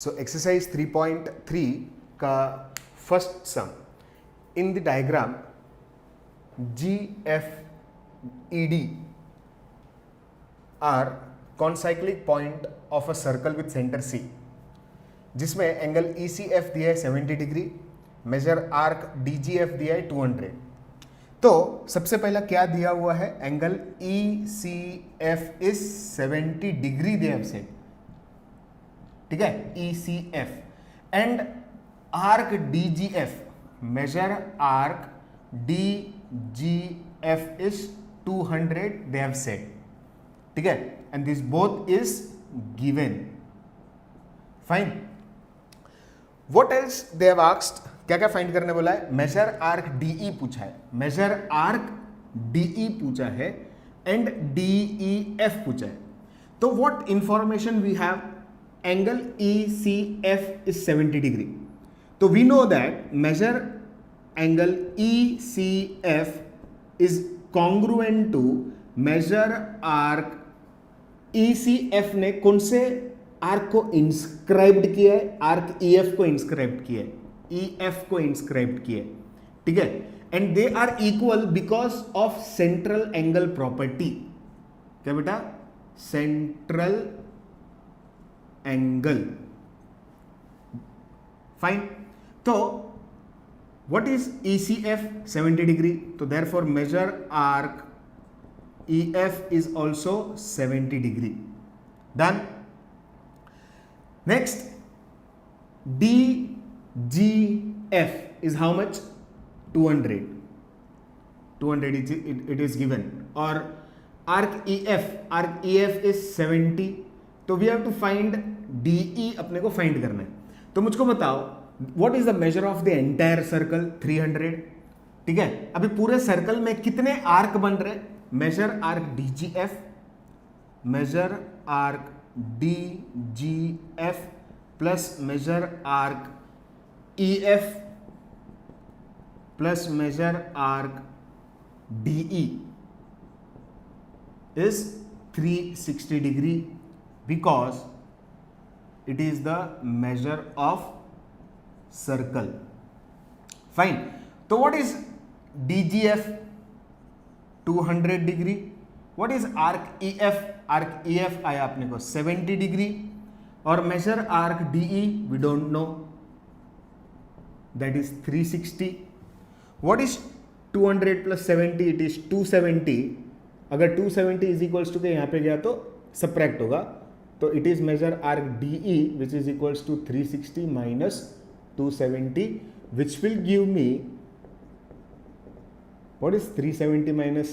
So exercise 3.3 का first sum in the diagram GFED are concyclic point of a circle with centre C, जिसमें angle ECF दिया है 70 degree, major arc DGF दिया है 200। तो सबसे पहला क्या दिया हुआ है, angle ECF is 70 degree they have said, ठीक है, ECF and arc DGF, measure arc DGF is 200 they have said, ठीक है, and this both is given. Fine, what else they have asked, क्या क्या फाइंड करने बोला है, मेजर आर्क DE पूछा है, मेजर आर्क DE पूछा है एंड DEF पूछा है। तो what information we have, angle ECF is 70 degree. So we know that measure angle ECF is congruent to measure arc ECF ने कौन से आर्क को इंस्क्राइब्ड किया है, आर्क EF को इंस्क्राइब्ड किया है, EF को इंस्क्राइब्ड किया है, ठीक है, and they are equal because of central angle property. क्या बेटा, सेंट्रल एंगल। फाइन, तो व्हाट इज ECF 70 डिग्री, तो therefore measure arc EF is also 70 degree. Done. Next, DGF is how much, 200 it is given, और arc EF is 70, तो we have to find DE, अपने को find करना है। तो मुझको बताओ what is the measure of the entire circle, 300, ठीक है। अभी पूरे सर्कल में कितने आर्क बन रहे, measure arc DGF, measure arc DGF plus major arc EF plus major arc DE is 360 degree, because it is the measure of circle. Fine. So what is DGF, 200 degree, what is arc EF, arc EF आया अपने को 70 degree, और measure arc DE we don't know, that is 360. what is 200 plus 70, it is 270. अगर 270 is equals to के यहाँ पे गया तो subtract होगा, तो it is measure arc DE which is equals to 360 minus 270, which will give me what is 370 minus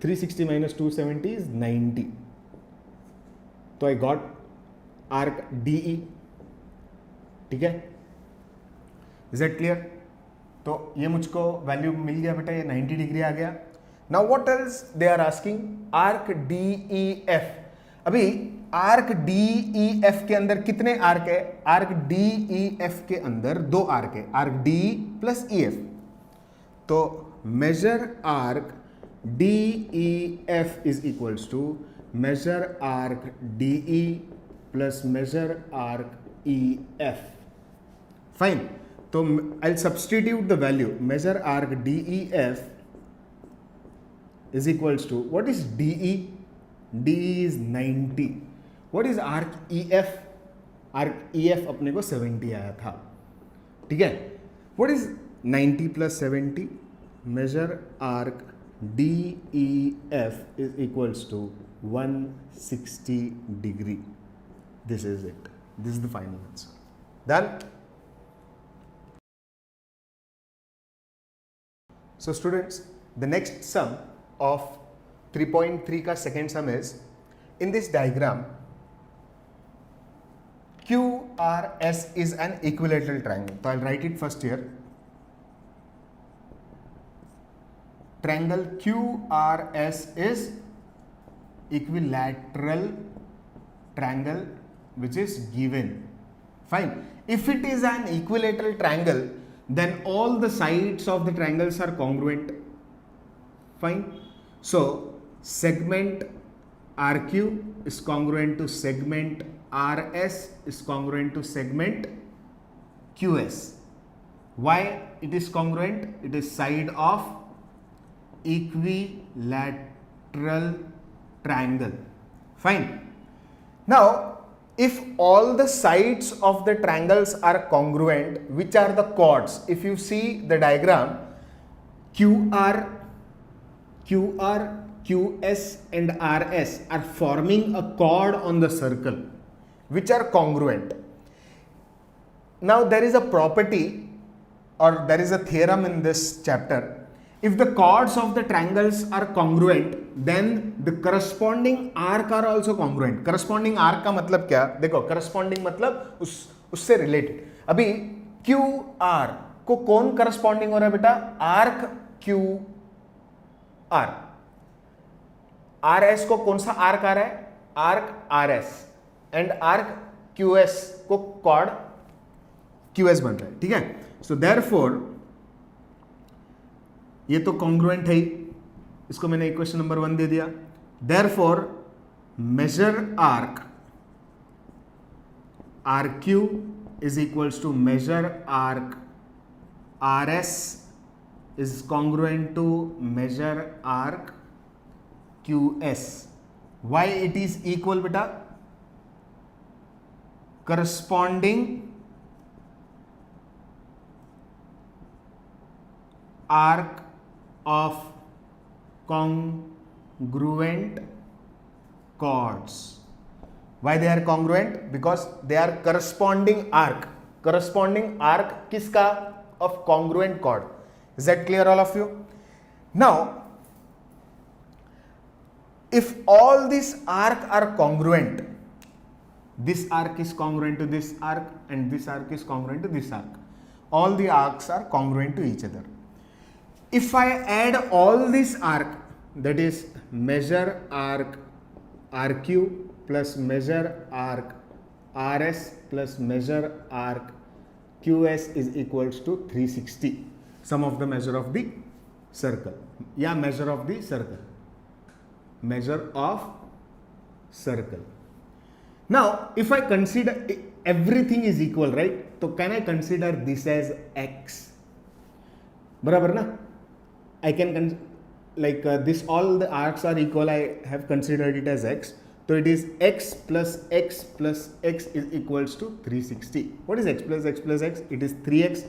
360 minus 270 is 90. तो I got arc DE, ठीक है, इज दैट क्लियर। तो ये मुझको वैल्यू मिल गया बेटा, ये 90 डिग्री आ गया। Now what else they are asking, arc DEF। अभी आर्क DEF के अंदर कितने आर्क है, आर्क DEF के अंदर 2 आर्क है, आर्क DE प्लस EF। तो major arc DEF is equals to major arc DE plus major arc EF। Fine, तो I substitute the value, major arc DEF is equals to what is DE, DE is 90. What is arc EF? Arc EF अपने को 70 आया था, ठीक है। What is 90 plus 70? Measure arc DEF is equals to 160 degree. This is it. This is the final answer. Done? So students, the next sum of 3.3 का second sum is, in this diagram QRS is an equilateral triangle. So I'll write it first here. Triangle QRS is equilateral triangle which is given. Fine. If it is an equilateral triangle, then all the sides of the triangles are congruent. Fine. So segment RQ is congruent to segment RS is congruent to segment QS. Why it is congruent? It is side of equilateral triangle. Fine. Now, if all the sides of the triangles are congruent, which are the chords? If you see the diagram, QR, QS and RS are forming a chord on the circle, which are congruent. Now, there is a property or there is a theorem in this chapter. If the chords of the triangles are congruent, then the corresponding arc are also congruent. Corresponding arc का मतलब क्या? देखो, corresponding मतलब उससे related. अभी QR को कौन corresponding हो रहा है बेटा? Arc QR. RS को कौन सा arc आ रहा है? Arc RS. And arc QS को chord QS बन रहा है. ठीक है? So therefore ये तो कॉन्ग्रुएंट है ही, इसको मैंने इक्वेशन नंबर 1 दे दिया. Therefore measure arc RQ is equals to measure arc RS is congruent to measure arc QS. Why it is equal beta? Corresponding arc of congruent chords. Why they are congruent? Because they are corresponding arc. Corresponding arc किसका? Of congruent chord. Is that clear, all of you? Now, if all these arc are congruent, this arc is congruent to this arc and this arc is congruent to this arc. All the arcs are congruent to each other. If I add all this arc, that is measure arc RQ plus measure arc RS plus measure arc QS is equals to 360. Sum of the measure of the circle. Yeah, measure of the circle. Measure of circle. Now, if I consider everything is equal, right? So can I consider this as X? Barabar na? I can this all the arcs are equal. I have considered it as X. So it is X plus X plus X is equals to 360. What is X plus X plus X? It is 3X.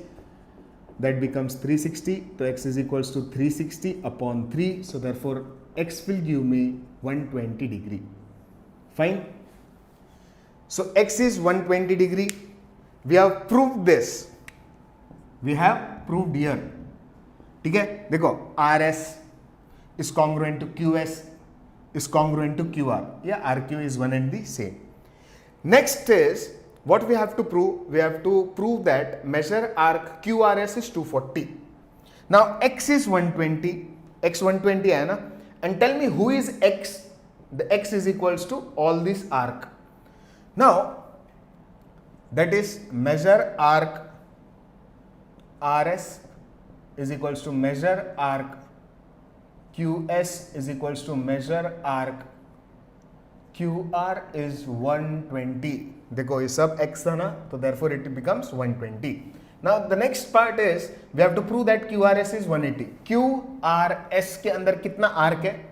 That becomes 360. So X is equals to 360 upon 3. So therefore X will give me 120 degree. Fine. So X is 120 degree. We have proved this. We have proved here. ठीक है, देखो RS is congruent to QS is congruent to QR. Yeah, RQ is one and the same. Next is what we have to prove. We have to prove that measure arc QRS is 240. Now X is 120. X 120 है ना? And tell me who is X? The X is equals to all this arc. Now that is measure arc RS is equals to measure arc QS is equals to measure arc QR is 120. देखो ये सब X था ना, तो therefore it becomes 120. Now the next part is we have to prove that QRS is 180. QRS के अंदर कितना arc है?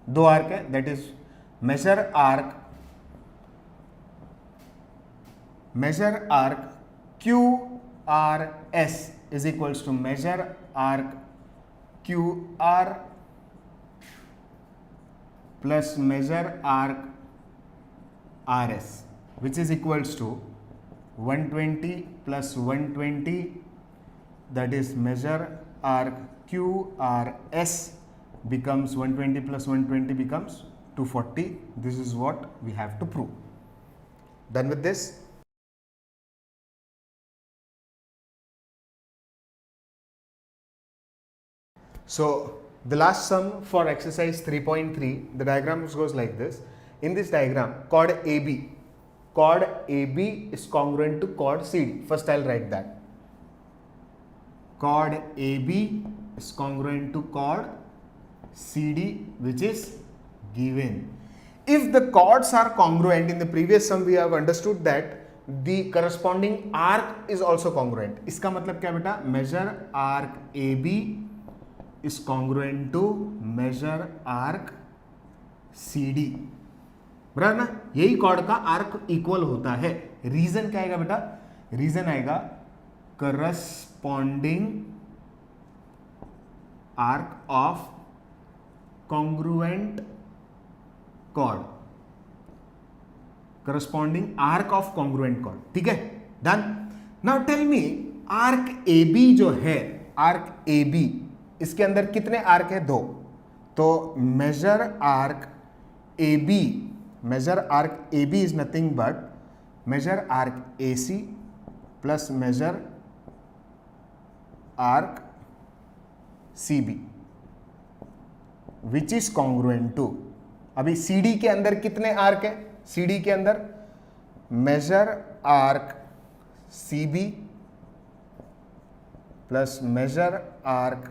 2 arc है. That is measure arc QRS is equals to measure arc QR plus measure arc RS, which is equals to 120 plus 120, that is measure arc QRS becomes 120 plus 120 becomes 240. This is what we have to prove. Done with this? So the last sum for exercise 3.3, the diagram goes like this. In this diagram, chord AB is congruent to chord CD. First I'll write that. Chord AB is congruent to chord CD, which is given. if the chords are congruent, in the previous sum we have understood that the corresponding arc is also congruent. इसका मतलब क्या बेटा, measure arc AB is congruent to measure arc CD, बराबर ना, यही cord का arc equal होता है. रीजन क्या आएगा बेटा, रीजन आएगा corresponding arc of congruent chord, corresponding arc of congruent chord. ठीक है, done. Now tell me, arc A B जो है, आर्क ए बी, इसके अंदर कितने आर्क है, 2. तो major arc A B, measure arc AB is nothing but measure arc AC plus measure arc CB which is congruent to. अभी CD के अंदर कितने आर्क है, CD के अंदर measure arc CB plus measure arc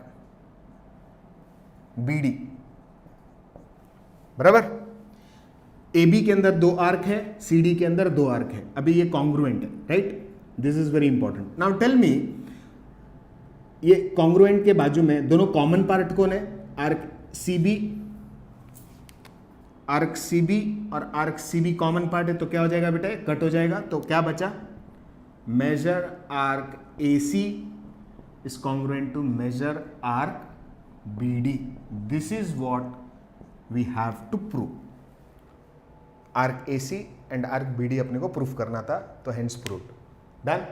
BD, बराबर. AB के अंदर 2 आर्क है, CD के अंदर 2 आर्क है. अभी ये कॉन्ग्रुएंट है, right. This is very important. Now tell me, ये कॉन्ग्रुएंट के बाजू में दोनों कॉमन पार्ट कौन है, आर्क CB, आर्क CB और आर्क CB कॉमन पार्ट है, तो क्या हो जाएगा बेटा, कट हो जाएगा. तो क्या बचा, measure arc AC is congruent to major arc BD. This is what we have to prove. Arc AC and arc BD अपने को प्रूफ करना था, तो हेंस प्रूव्ड. डन.